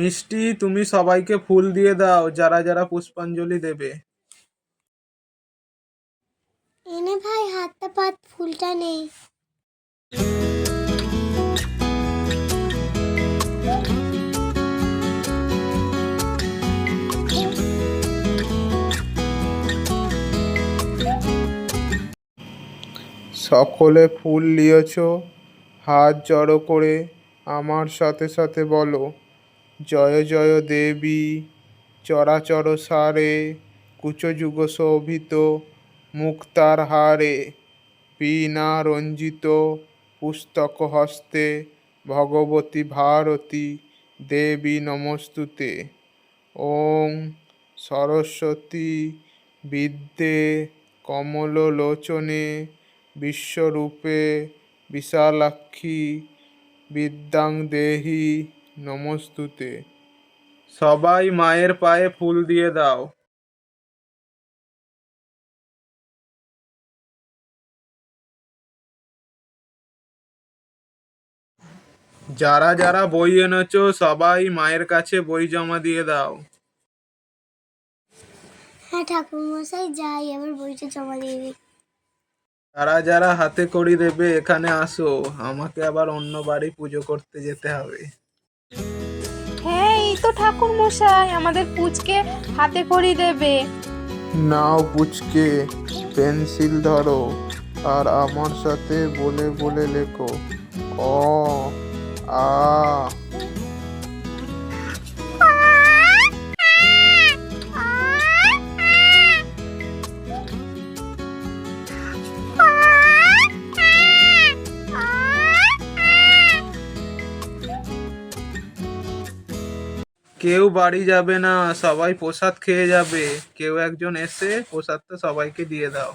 মিষ্টি, তুমি সবাইকে ফুল দিয়ে দাও যারা যারা পুষ্পাঞ্জলি দেবে। এনে ভাই, হাতটা পাত, ফুলটা নেই। সকলে ফুল নিয়েছ, হাত জড়ো করে আমার সাথে সাথে বলো, জয় জয় দেবী চরাচর সারে, কুচযুগ শোভিত মুক্তার হারে, বীণা রঞ্জিত পুস্তক হস্তে, ভগবতী ভারতী দেবী নমস্তুতে। ওং সরস্বতী বিদ্যে কমললোচনে, বিশ্বরূপে বিশালাক্ষী বিদ্যাং দেহি নমস্তুতে। সবাই মায়ের পায়ে ফুল দিয়ে দাও। যারা যারা বই এনেছো সবাই মায়ের কাছে বই জমা দিয়ে দাও। হ্যাঁ ঠাকুর মশাই, যাই এবার বইটা জমা দিয়ে দিই। যারা যারা হাতে কড়ি দেবে এখানে আসো, আমাকে আবার অন্য বাড়ি পুজো করতে যেতে হবে। হ্যাঁ, এই তো ঠাকুর মশাই, আমাদের পুচকে হাতে খড়ি দেবে। নাও পুচকে, পেন্সিল ধরো আর আমার সাথে বলে বলে লেখো, অ আ। কেউ বাড়ি যাবে না, সবাই প্রসাদ খেয়ে যাবে। কেউ একজন এসে প্রসাদটা সবাইকে দিয়ে দাও।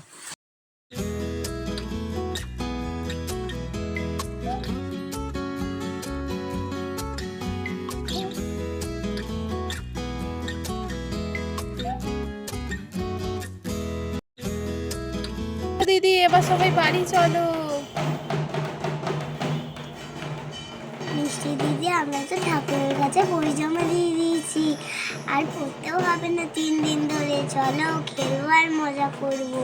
দিদি, এবার সবাই বাড়ি চলো। মিষ্টি দিদি, আমরা তো ঠাকুরের কাছে বই জমা দিয়ে দিয়েছি, আর পড়তেও হবে না 3 দিন ধরে। চলো খেলবো আর মজা করবো।